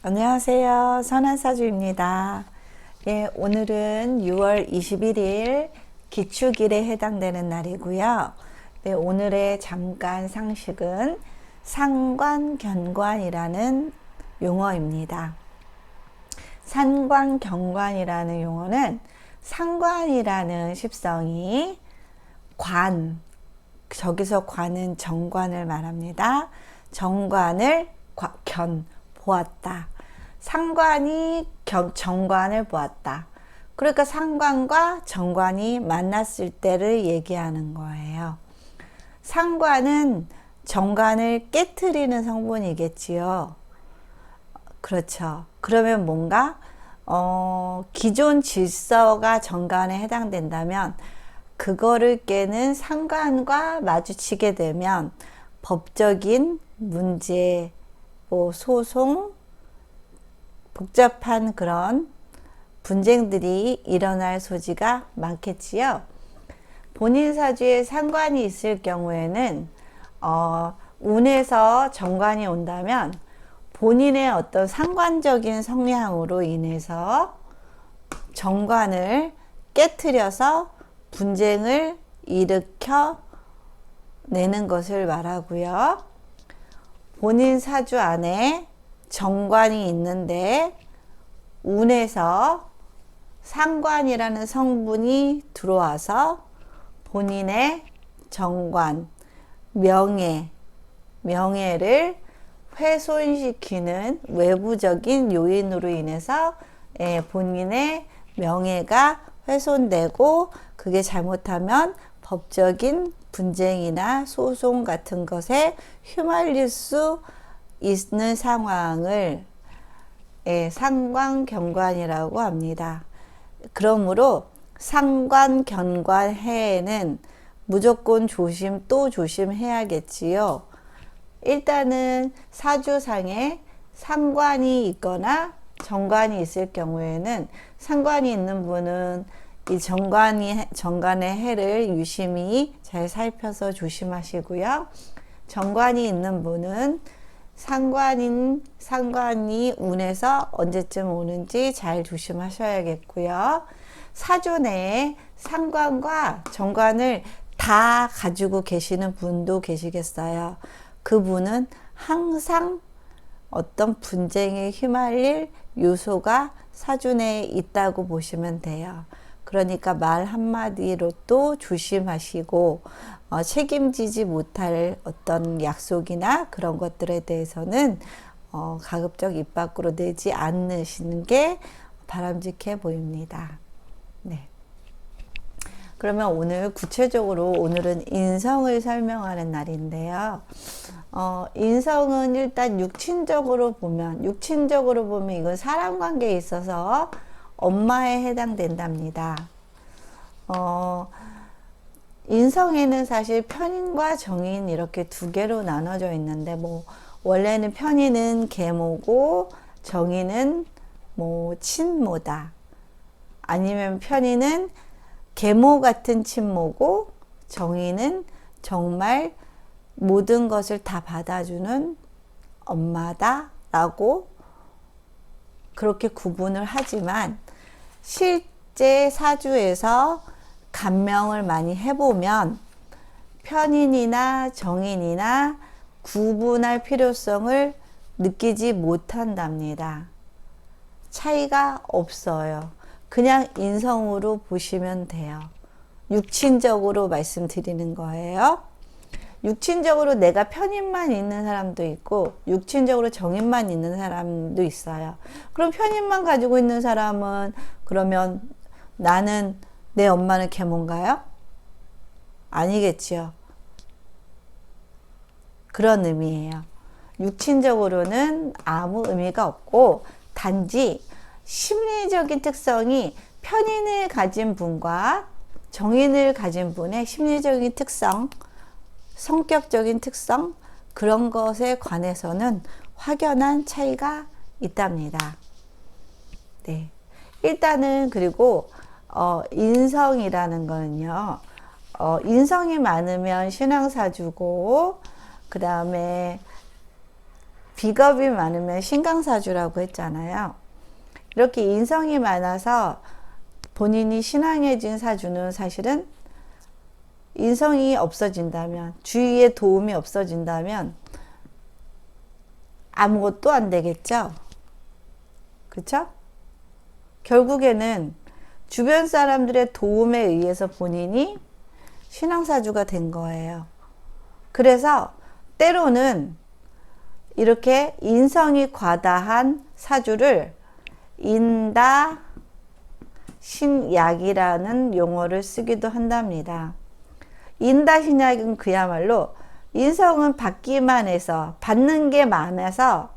안녕하세요. 선한사주입니다. 예, 오늘은 6월 21일 기축일에 해당되는 날이고요. 네, 오늘의 잠깐 상식은 상관견관이라는 용어입니다. 상관견관이라는 용어는 상관이라는 십성이 저기서 관은 정관을 말합니다. 정관을 보았다. 상관이 정관을 보았다. 그러니까 상관과 정관이 만났을 때를 얘기하는 거예요. 상관은 정관을 깨트리는 성분이겠지요. 그렇죠. 그러면 뭔가 기존 질서가 정관에 해당된다면 그거를 깨는 상관과 마주치게 되면 법적인 문제, 소송, 복잡한 그런 분쟁들이 일어날 소지가 많겠지요. 본인 사주에 상관이 있을 경우에는 운에서 정관이 온다면 본인의 어떤 상관적인 성향으로 인해서 정관을 깨트려서 분쟁을 일으켜 내는 것을 말하고요. 본인 사주 안에 정관이 있는데 운에서 상관이라는 성분이 들어와서 본인의 정관, 명예를 훼손시키는 외부적인 요인으로 인해서 본인의 명예가 훼손되고 그게 잘못하면 법적인 분쟁이나 소송 같은 것에 휘말릴 수 있는 상황을 상관견관이라고 합니다. 그러므로 상관견관해에는 무조건 또 조심해야겠지요. 일단은 사주상에 상관이 있거나 정관이 있을 경우에는 상관이 있는 분은 이 정관의 해를 유심히 잘 살펴서 조심하시고요. 정관이 있는 분은 상관이 운에서 언제쯤 오는지 잘 조심하셔야겠고요. 사주 내에 상관과 정관을 다 가지고 계시는 분도 계시겠어요. 그분은 항상 어떤 분쟁에 휘말릴 요소가 사주 내에 있다고 보시면 돼요. 그러니까 말 한마디로 또 조심하시고 책임지지 못할 어떤 약속이나 그런 것들에 대해서는 가급적 입 밖으로 내지 않으시는 게 바람직해 보입니다. 네. 그러면 오늘 구체적으로 오늘은 인성을 설명하는 날인데요. 인성은 일단 육친적으로 보면 이건 사람 관계에 있어서 엄마에 해당된답니다. 인성에는 사실 편인과 정인 이렇게 두 개로 나눠져 있는데 원래는 편인은 계모고 정인은 친모다. 아니면 편인은 계모 같은 친모고 정인은 정말 모든 것을 다 받아주는 엄마다 라고 그렇게 구분을 하지만 실제 사주에서 감명을 많이 해보면 편인이나 정인이나 구분할 필요성을 느끼지 못한답니다. 차이가 없어요. 그냥 인성으로 보시면 돼요. 육친적으로 말씀드리는 거예요. 육친적으로 내가 편인만 있는 사람도 있고 육친적으로 정인만 있는 사람도 있어요. 그럼 편인만 가지고 있는 사람은 그러면 내 엄마는 계모인가요? 아니겠지요. 그런 의미예요. 육친적으로는 아무 의미가 없고 단지 심리적인 특성이 편인을 가진 분과 정인을 가진 분의 심리적인 특성, 성격적인 특성 그런 것에 관해서는 확연한 차이가 있답니다. 네. 일단은 그리고 인성이라는 거는요. 인성이 많으면 신앙사주고 그 다음에 비겁이 많으면 신강사주라고 했잖아요. 이렇게 인성이 많아서 본인이 신앙해진 사주는 사실은 인성이 없어진다면, 주위의 도움이 없어진다면 아무것도 안 되겠죠. 그쵸? 결국에는 주변 사람들의 도움에 의해서 본인이 신앙사주가 된 거예요. 그래서 때로는 이렇게 인성이 과다한 사주를 인다 신약이라는 용어를 쓰기도 한답니다. 인다 신약은 그야말로 인성은 받기만 해서, 받는 게 많아서,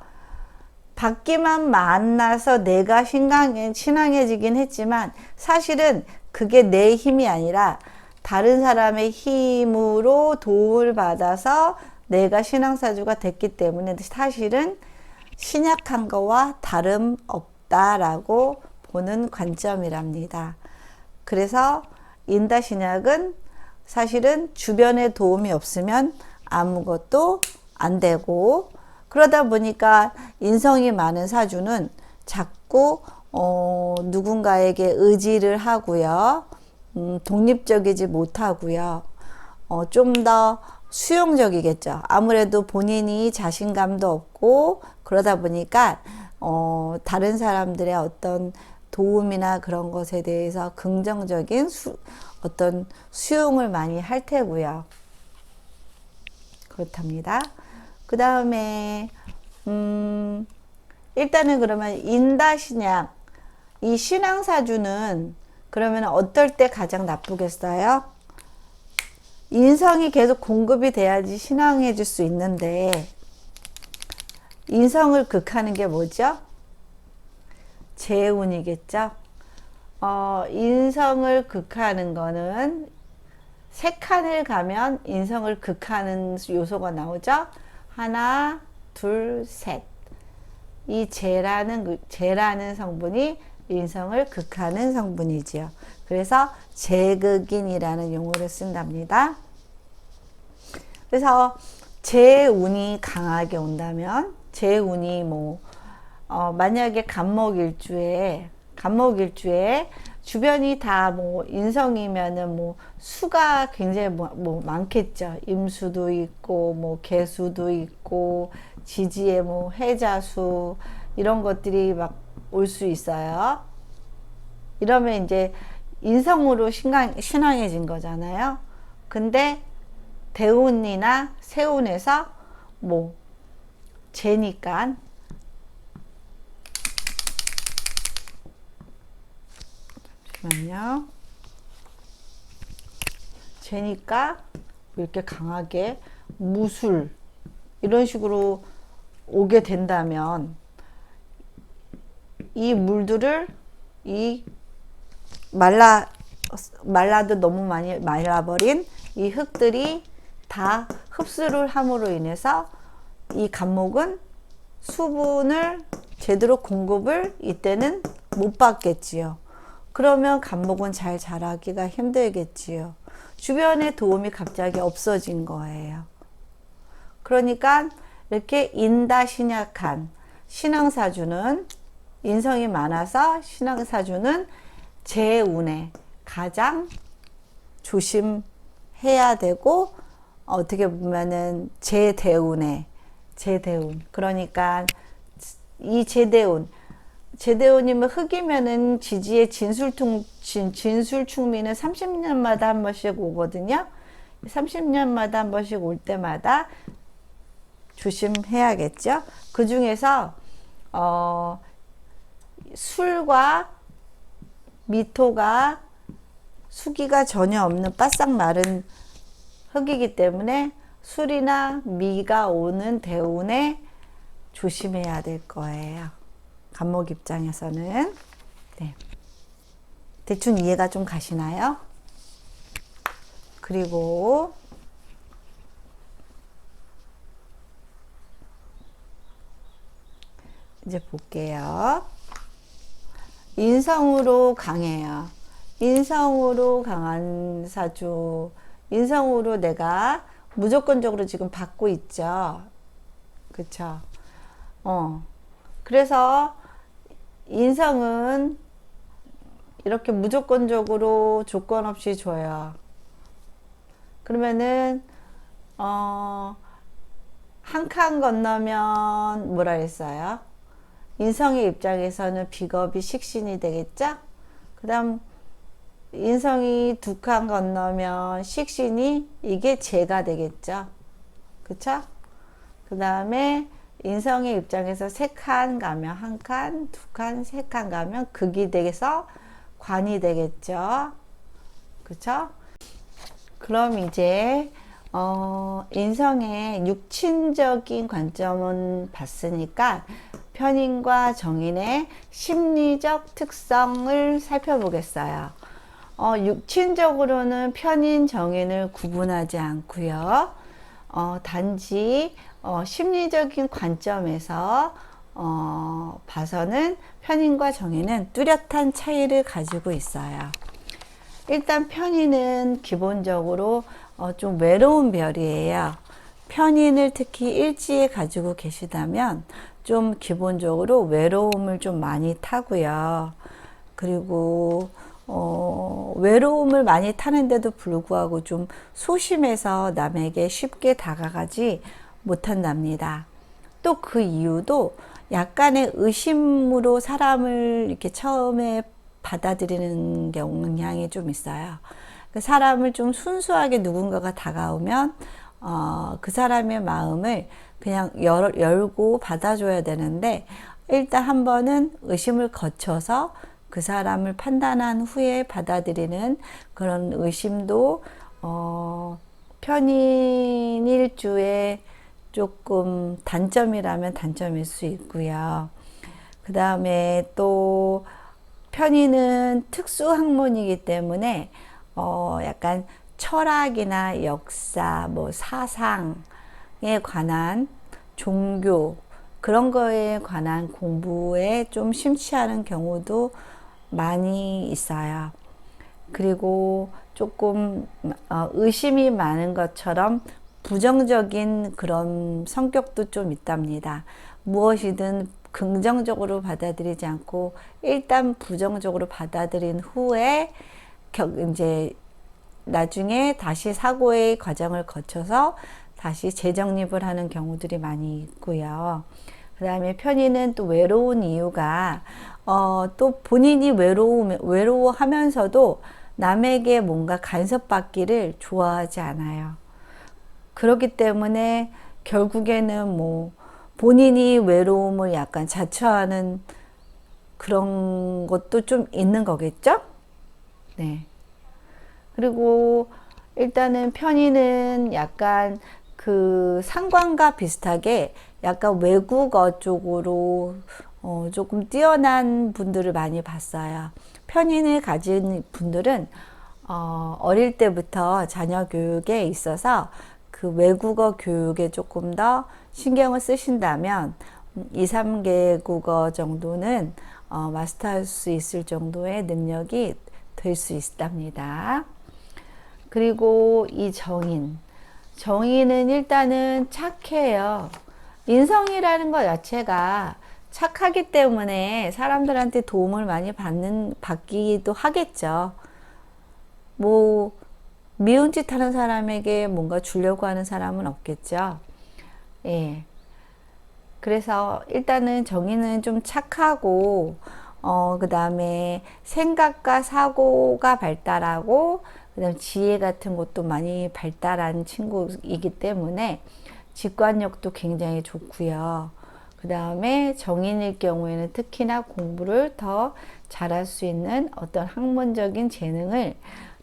받기만 많아서 내가 신앙해지긴 했지만 사실은 그게 내 힘이 아니라 다른 사람의 힘으로 도움을 받아서 내가 신앙사주가 됐기 때문에 사실은 신약한 거와 다름없다라고 보는 관점이랍니다. 그래서 인다신약은 사실은 주변에 도움이 없으면 아무것도 안 되고, 그러다 보니까 인성이 많은 사주는 자꾸 누군가에게 의지를 하고요. 독립적이지 못하고요. 좀 더 수용적이겠죠. 아무래도 본인이 자신감도 없고 그러다 보니까 다른 사람들의 어떤 도움이나 그런 것에 대해서 긍정적인 어떤 수용을 많이 할 테고요. 그렇답니다. 그 다음에 일단은 그러면 인다신약, 이 신앙사주는 그러면 어떨 때 가장 나쁘겠어요? 인성이 계속 공급이 돼야지 신앙해 줄 수 있는데, 인성을 극하는 게 뭐죠? 재운이겠죠? 인성을 극하는 거는 세 칸을 가면 인성을 극하는 요소가 나오죠? 하나, 둘, 셋. 이 재라는 성분이 인성을 극하는 성분이지요. 그래서 재극인이라는 용어를 쓴답니다. 그래서 재운이 강하게 온다면, 재운이 만약에 간목일주에 주변이 다 인성이면은 수가 굉장히 많겠죠. 임수도 있고 개수도 있고 지지에 해자수 이런 것들이 막 올 수 있어요. 이러면 이제 인성으로 신앙해진 거잖아요. 근데 대운이나 세운에서 재니까 잠시만요. 재니까 이렇게 강하게 무술 이런 식으로 오게 된다면 이 물들을 말라도 너무 많이 말라버린 이 흙들이 다 흡수를 함으로 인해서 이 간목은 수분을 제대로 공급을 이때는 못 받겠지요. 그러면 간목은 잘 자라기가 힘들겠지요. 주변의 도움이 갑자기 없어진 거예요. 그러니까 이렇게 인다신약한 신앙사주는, 인성이 많아서 신앙사주는 재운에 가장 조심해야 되고, 어떻게 보면은 재대운. 그러니까 이 재대운이면 흙이면은 지지의 진술충미는 30년마다 한 번씩 오거든요. 30년마다 한 번씩 올 때마다 조심해야겠죠. 그 중에서 술과 미토가 수기가 전혀 없는 바싹 마른 흙이기 때문에 술이나 미가 오는 대운에 조심해야 될 거예요. 간목 입장에서는. 네. 대충 이해가 좀 가시나요? 그리고 이제 볼게요. 인성으로 강해요. 인성으로 강한 사주, 인성으로 내가 무조건적으로 지금 받고 있죠. 그쵸? 그래서 인성은 이렇게 무조건적으로 조건 없이 줘요. 그러면은 한 칸 건너면 뭐라 했어요? 인성의 입장에서는 비겁이 식신이 되겠죠? 그 다음 인성이 두 칸 건너면 식신이 이게 재가 되겠죠? 그쵸? 그 다음에 인성의 입장에서 세 칸 가면 한 칸, 두 칸, 세 칸 가면 극이 돼서 관이 되겠죠? 그쵸? 그럼 이제 인성의 육친적인 관점은 봤으니까 편인과 정인의 심리적 특성을 살펴보겠어요. 육친적으로는 편인, 정인을 구분하지 않고요. 단지 심리적인 관점에서 봐서는 편인과 정인은 뚜렷한 차이를 가지고 있어요. 일단 편인은 기본적으로 좀 외로운 별이에요. 편인을 특히 일지에 가지고 계시다면 좀 기본적으로 외로움을 좀 많이 타고요. 그리고 외로움을 많이 타는데도 불구하고 좀 소심해서 남에게 쉽게 다가가지 못한답니다. 또 그 이유도 약간의 의심으로 사람을 이렇게 처음에 받아들이는 경향이 좀 있어요. 그 사람을 좀 순수하게 누군가가 다가오면 그 사람의 마음을 그냥 열고 받아줘야 되는데 일단 한 번은 의심을 거쳐서 그 사람을 판단한 후에 받아들이는 그런 의심도 편인일주의 조금 단점이라면 단점일 수 있고요. 그 다음에 또 편인은 특수학문이기 때문에 약간 철학이나 역사, 뭐 사상에 관한 종교 그런 거에 관한 공부에 좀 심취하는 경우도 많이 있어요. 그리고 조금 의심이 많은 것처럼 부정적인 그런 성격도 좀 있답니다. 무엇이든 긍정적으로 받아들이지 않고 일단 부정적으로 받아들인 후에 이제 나중에 다시 사고의 과정을 거쳐서 다시 재정립을 하는 경우들이 많이 있고요. 그 다음에 편인은 또 외로운 이유가 또 본인이 외로워하면서도 남에게 뭔가 간섭받기를 좋아하지 않아요. 그렇기 때문에 결국에는 뭐 본인이 외로움을 약간 자처하는 그런 것도 좀 있는 거겠죠? 네. 그리고 일단은 편인은 약간 그 상관과 비슷하게 약간 외국어 쪽으로 조금 뛰어난 분들을 많이 봤어요. 편인을 가진 분들은 어릴 때부터 자녀 교육에 있어서 그 외국어 교육에 조금 더 신경을 쓰신다면 2, 3개 국어 정도는 마스터할 수 있을 정도의 능력이 될 수 있답니다. 그리고 이 정인은 일단은 착해요. 인성이라는 것 자체가 착하기 때문에 사람들한테 도움을 많이 받기도 하겠죠. 뭐 미운 짓 하는 사람에게 뭔가 주려고 하는 사람은 없겠죠. 예. 그래서 일단은 정의는 좀 착하고, 그 다음에 생각과 사고가 발달하고, 그 다음에 지혜 같은 것도 많이 발달한 친구이기 때문에 직관력도 굉장히 좋고요. 그 다음에 정인일 경우에는 특히나 공부를 더 잘할 수 있는 어떤 학문적인 재능을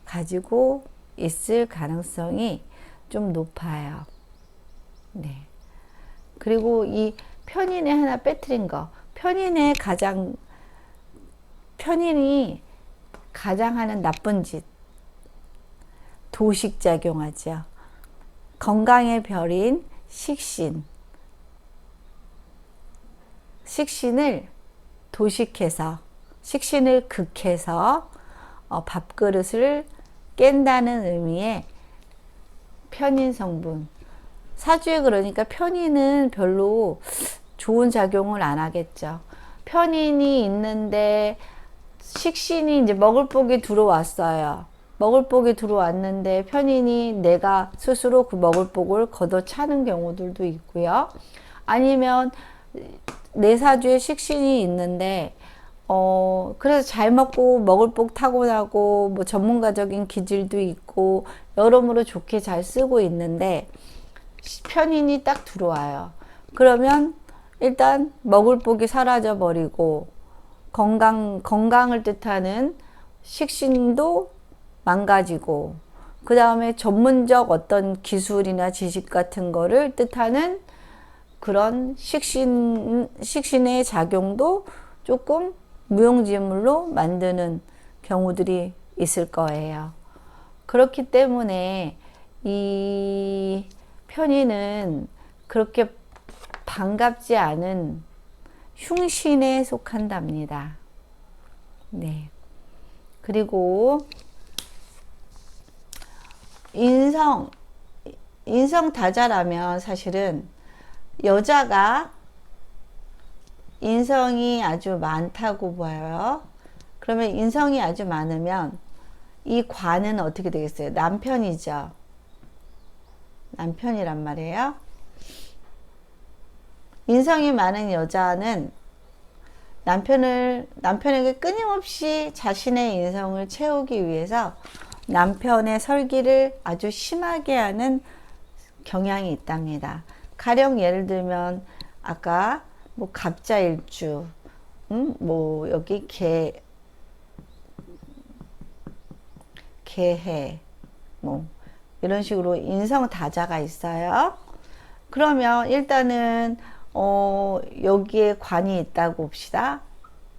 가지고 있을 가능성이 좀 높아요. 네. 그리고 이 편인에 하나 빼뜨린 거. 편인이 가장 하는 나쁜 짓. 도식작용하죠. 건강의 별인 식신. 식신을 도식해서, 식신을 극해서 밥그릇을 깬다는 의미의 편인 성분. 사주에 그러니까 편인은 별로 좋은 작용을 안 하겠죠. 편인이 있는데 식신이 이제 먹을 복이 들어왔어요. 먹을 복이 들어왔는데 편인이 내가 스스로 그 먹을 복을 걷어차는 경우들도 있고요. 아니면 내 사주에 식신이 있는데 그래서 잘 먹고 먹을 복 타고나고 뭐 전문가적인 기질도 있고 여러모로 좋게 잘 쓰고 있는데 편인이 딱 들어와요. 그러면 일단 먹을 복이 사라져 버리고 건강을 뜻하는 식신도 망가지고, 그 다음에 전문적 어떤 기술이나 지식 같은 거를 뜻하는 그런 식신의 작용도 조금 무용지물로 만드는 경우들이 있을 거예요. 그렇기 때문에 이 편인은 그렇게 반갑지 않은 흉신에 속한답니다. 네. 그리고 인성 다자라면 사실은 여자가 인성이 아주 많다고 봐요. 그러면 인성이 아주 많으면 이 관은 어떻게 되겠어요? 남편이죠. 남편이란 말이에요. 인성이 많은 여자는 남편에게 끊임없이 자신의 인성을 채우기 위해서 남편의 설기를 아주 심하게 하는 경향이 있답니다. 가령 예를 들면 아까 뭐 갑자일주, 뭐 여기 개해, 뭐 이런 식으로 인성 다자가 있어요. 그러면 일단은 여기에 관이 있다고 봅시다.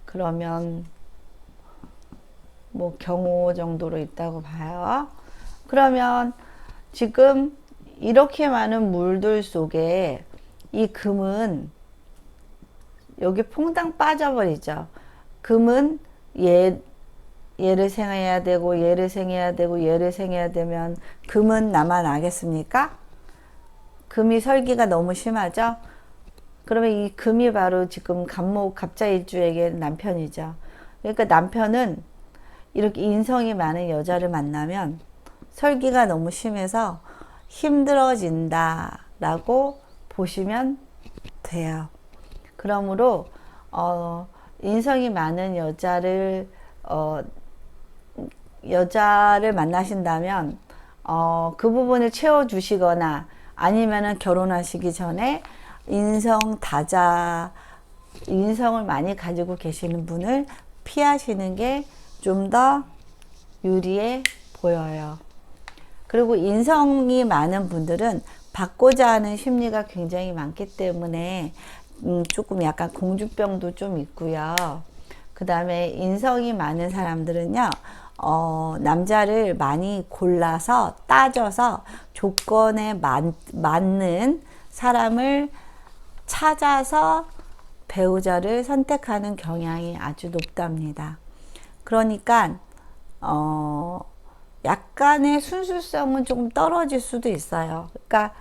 그러면 뭐 경호 정도로 있다고 봐요. 그러면 지금 이렇게 많은 물들 속에 이 금은 여기 퐁당 빠져버리죠. 금은 얘를 생해야 되고 얘를 생해야 되고 얘를 생해야 되면 금은 남아나겠습니까? 금이 설기가 너무 심하죠. 그러면 이 금이 바로 지금 갑자일주에게 남편이죠. 그러니까 남편은 이렇게 인성이 많은 여자를 만나면 설기가 너무 심해서 힘들어진다 라고 보시면 돼요. 그러므로 인성이 많은 여자를 만나신다면 그 부분을 채워주시거나 아니면은 결혼하시기 전에 인성을 많이 가지고 계시는 분을 피하시는 게 좀 더 유리해 보여요. 그리고 인성이 많은 분들은 받고자 하는 심리가 굉장히 많기 때문에 조금 약간 공주병도 좀 있고요. 그 다음에 인성이 많은 사람들은요, 남자를 많이 골라서 따져서 조건에 맞는 사람을 찾아서 배우자를 선택하는 경향이 아주 높답니다. 그러니까 약간의 순수성은 조금 떨어질 수도 있어요. 그러니까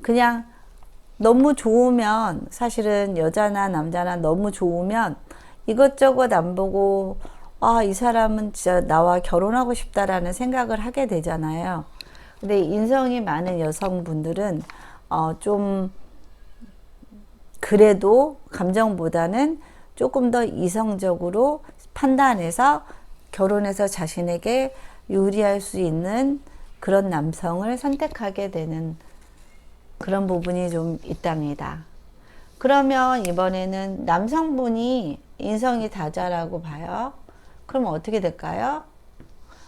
그냥 너무 좋으면, 사실은 여자나 남자나 너무 좋으면 이것저것 안 보고 이 사람은 진짜 나와 결혼하고 싶다라는 생각을 하게 되잖아요. 근데 인성이 많은 여성분들은 좀 그래도 감정보다는 조금 더 이성적으로 판단해서 결혼해서 자신에게 유리할 수 있는 그런 남성을 선택하게 되는 그런 부분이 좀 있답니다. 그러면 이번에는 남성분이 인성이 다자라고 봐요. 그럼 어떻게 될까요?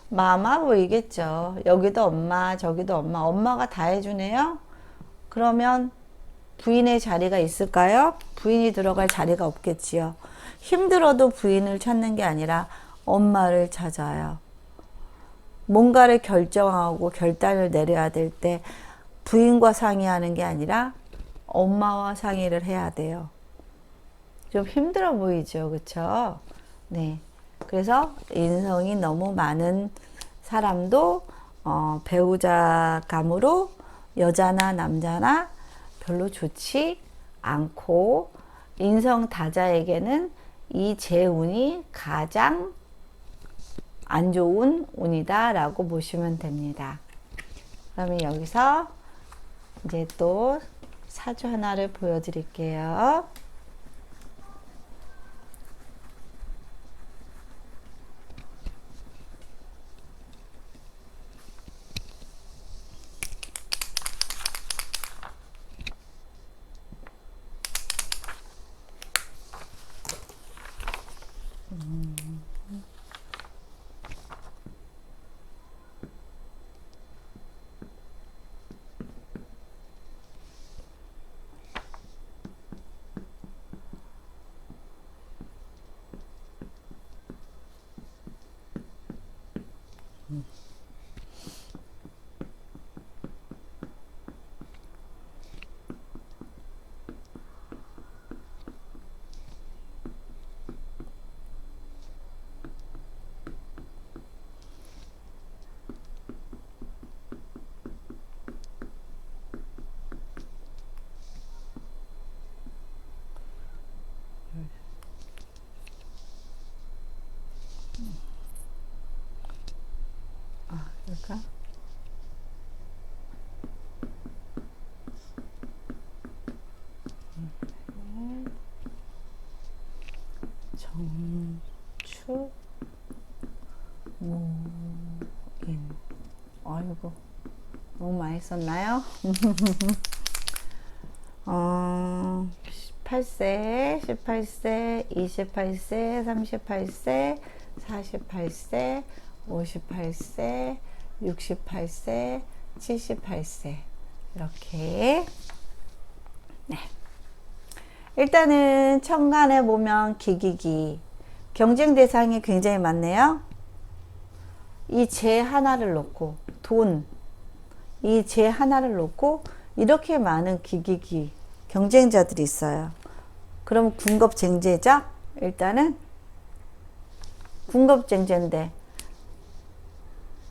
마마 보이겠죠. 여기도 엄마, 저기도 엄마. 엄마가 다 해주네요. 그러면 부인의 자리가 있을까요? 부인이 들어갈 자리가 없겠지요. 힘들어도 부인을 찾는 게 아니라 엄마를 찾아요. 뭔가를 결정하고 결단을 내려야 될 때 부인과 상의하는 게 아니라 엄마와 상의를 해야 돼요. 좀 힘들어 보이죠, 그쵸? 네. 그래서 인성이 너무 많은 사람도 배우자감으로 여자나 남자나 별로 좋지 않고, 인성다자에게는 이 재운이 가장 안 좋은 운이다 라고 보시면 됩니다. 그러면 여기서 이제 또 사주 하나를 보여드릴게요. 그럴까? 정축 모인. 아이고 너무 많이 썼나요? 18세, 18세, 28세, 38세, 48세, 58세, 68세, 78세 이렇게. 네. 일단은 천간에 보면 기기기 경쟁 대상이 굉장히 많네요. 이 재 하나를 놓고 돈, 이 재 하나를 놓고 이렇게 많은 기기기 경쟁자들이 있어요. 그럼 군겁쟁제죠? 일단은 군겁쟁제인데,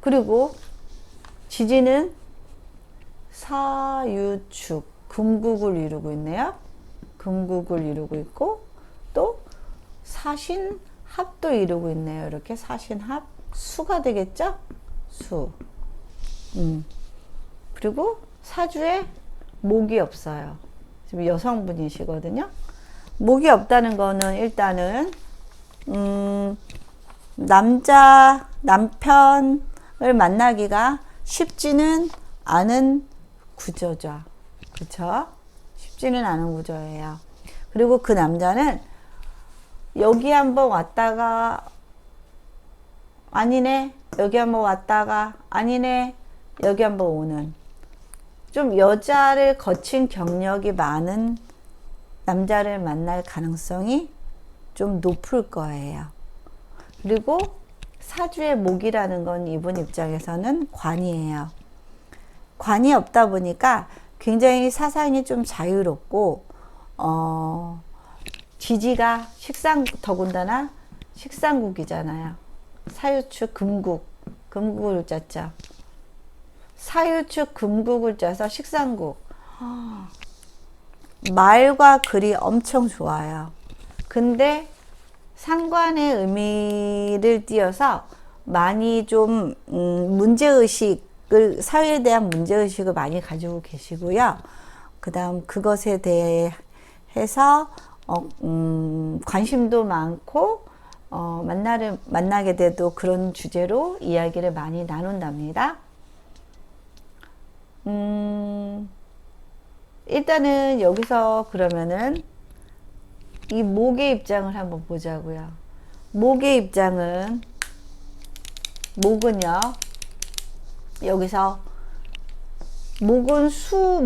그리고 지지는 사유축 금국을 이루고 있네요. 금국을 이루고 있고 또 사신합도 이루고 있네요. 이렇게 사신합 수가 되겠죠? 수. 그리고 사주에 목이 없어요. 지금 여성분이시거든요. 목이 없다는 거는 일단은 남편을 만나기가 쉽지는 않은 구조죠. 그쵸? 쉽지는 않은 구조예요. 그리고 그 남자는 여기 한번 왔다가 아니네, 여기 한번 왔다가 아니네, 여기 한번 오는, 좀 여자를 거친 경력이 많은 남자를 만날 가능성이 좀 높을 거예요. 그리고 사주의 목이라는 건 이분 입장에서는 관이에요. 관이 없다 보니까 굉장히 사상이 좀 자유롭고, 지지가 더군다나 식상국이잖아요. 사유축 금국, 금국을 짰죠. 사유축 금국을 짜서 식상국. 말과 글이 엄청 좋아요. 근데 상관의 의미를 띄어서 많이 좀 문제의식을, 사회에 대한 문제의식을 많이 가지고 계시고요. 그 다음 그것에 대해서 관심도 많고, 만나게 돼도 그런 주제로 이야기를 많이 나눈답니다. 일단은 여기서 그러면은 이 목의 입장을 한번 보자고요. 목의 입장은, 목은요, 여기서 목은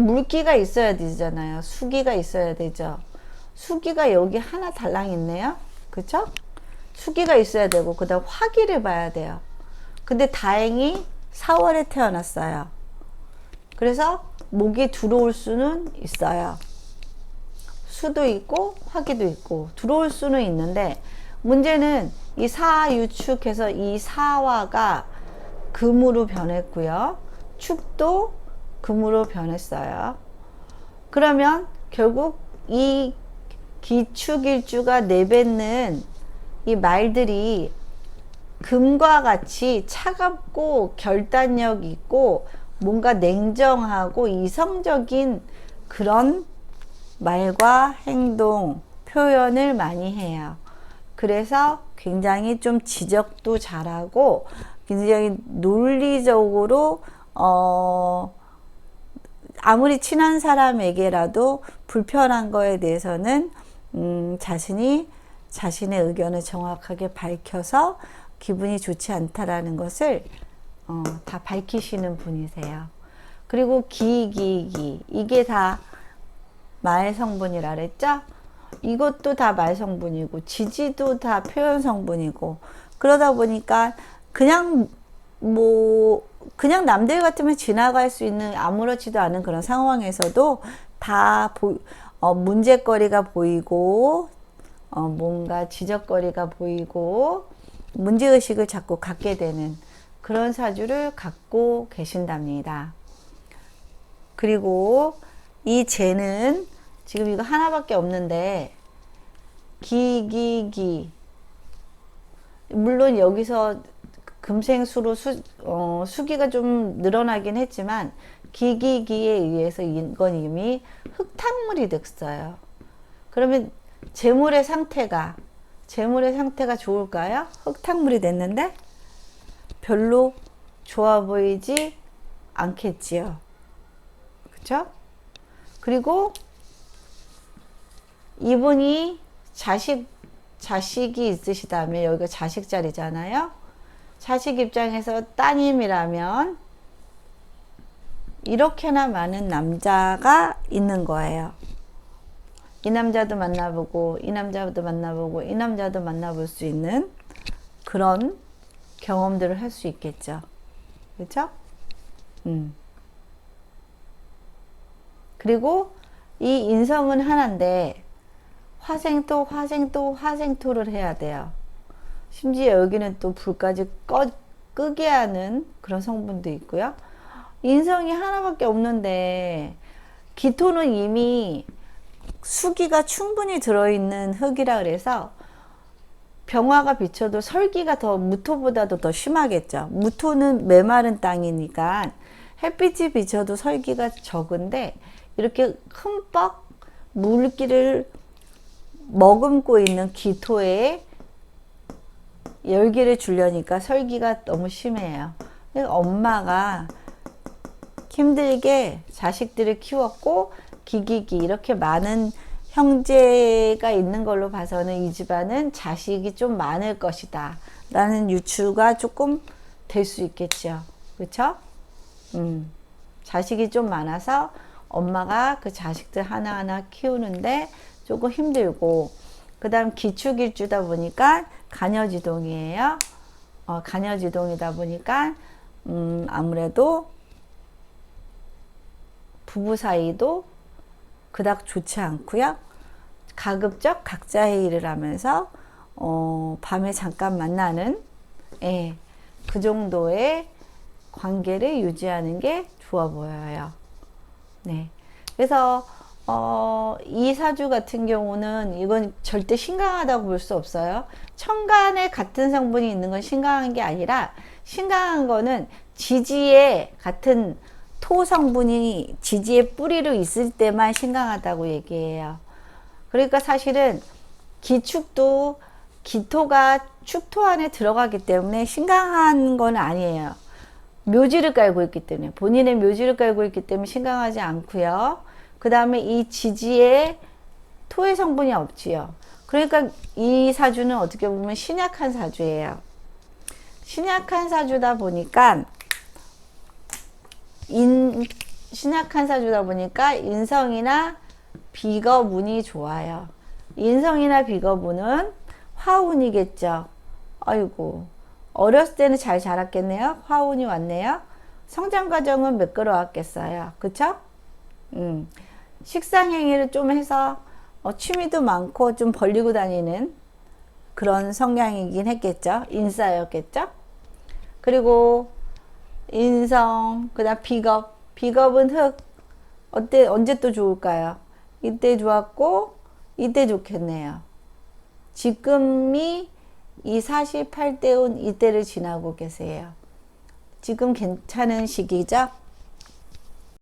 물기가 있어야 되잖아요. 수기가 있어야 되죠. 수기가 여기 하나 달랑 있네요. 그쵸? 수기가 있어야 되고, 그 다음 화기를 봐야 돼요. 근데 다행히 4월에 태어났어요. 그래서 목이 들어올 수는 있어요. 수도 있고 화기도 있고 들어올 수는 있는데, 문제는 이 사유축해서 이 사화가 금으로 변했고요. 축도 금으로 변했어요. 그러면 결국 이 기축일주가 내뱉는 이 말들이 금과 같이 차갑고 결단력 있고 뭔가 냉정하고 이성적인 그런 말과 행동, 표현을 많이 해요. 그래서 굉장히 좀 지적도 잘하고 굉장히 논리적으로 아무리 친한 사람에게라도 불편한 거에 대해서는 자신의 의견을 정확하게 밝혀서 기분이 좋지 않다라는 것을 다 밝히시는 분이세요. 그리고 이게 다 말 성분이라 그랬죠? 이것도 다 말 성분이고 지지도 다 표현 성분이고 그러다 보니까 그냥 남들 같으면 지나갈 수 있는 아무렇지도 않은 그런 상황에서도 다 문제거리가 보이고 뭔가 지적거리가 보이고 문제의식을 자꾸 갖게 되는 그런 사주를 갖고 계신답니다. 그리고 이 재는 지금 이거 하나밖에 없는데 물론 여기서 금생수로 수기가 좀 늘어나긴 했지만 기에 의해서 이건 이미 흙탕물이 됐어요. 그러면 재물의 상태가 좋을까요? 흙탕물이 됐는데 별로 좋아 보이지 않겠지요. 그쵸? 그리고 이분이 자식이 있으시다면 여기가 자식 자리잖아요. 자식 입장에서 따님이라면 이렇게나 많은 남자가 있는 거예요. 이 남자도 만나보고 이 남자도 만나보고 이 남자도 만나볼 수 있는 그런 경험들을 할 수 있겠죠. 그렇죠? 그리고 이 인성은 하나인데 화생토를 해야 돼요. 심지어 여기는 또 불까지 끄게 하는 그런 성분도 있고요. 인성이 하나밖에 없는데 기토는 이미 수기가 충분히 들어있는 흙이라 그래서 병화가 비쳐도 설기가 무토보다도 더 심하겠죠. 무토는 메마른 땅이니까 햇빛이 비쳐도 설기가 적은데 이렇게 흠뻑 물기를 머금고 있는 기토에 열기를 주려니까 설기가 너무 심해요. 엄마가 힘들게 자식들을 키웠고 이렇게 많은 형제가 있는 걸로 봐서는 이 집안은 자식이 좀 많을 것이다 라는 유추가 조금 될 수 있겠죠. 그렇죠? 자식이 좀 많아서 엄마가 그 자식들 하나하나 키우는데 조금 힘들고, 그 다음 기축일주다 보니까 간여지동이에요. 간여지동이다 보니까 아무래도 부부 사이도 그닥 좋지 않고요. 가급적 각자의 일을 하면서 밤에 잠깐 만나는 그 정도의 관계를 유지하는 게 좋아 보여요. 네. 그래서 이 사주 같은 경우는 이건 절대 신강하다고 볼 수 없어요. 천간에 같은 성분이 있는 건 신강한 게 아니라, 신강한 거는 지지에 같은 토 성분이 지지의 뿌리로 있을 때만 신강하다고 얘기해요. 그러니까 사실은 기축도 기토가 축토 안에 들어가기 때문에 신강한 건 아니에요. 묘지를 깔고 있기 때문에, 본인의 묘지를 깔고 있기 때문에 신강하지 않고요. 그 다음에 이 지지에 토의 성분이 없지요. 그러니까 이 사주는 어떻게 보면 신약한 사주예요. 신약한 사주다 보니까 인성이나 비거운이 좋아요. 인성이나 비거운은 화운이겠죠. 아이고, 어렸을 때는 잘 자랐겠네요. 화운이 왔네요. 성장 과정은 매끄러웠겠어요. 그쵸? 식상행위를 좀 해서 취미도 많고 좀 벌리고 다니는 그런 성향이긴 했겠죠. 인싸였겠죠. 그리고 인성, 그 다음 비겁은 흙. 언제 또 좋을까요? 이때 좋았고, 이때 좋겠네요. 지금이 이 48대운 이때를 지나고 계세요. 지금 괜찮은 시기죠?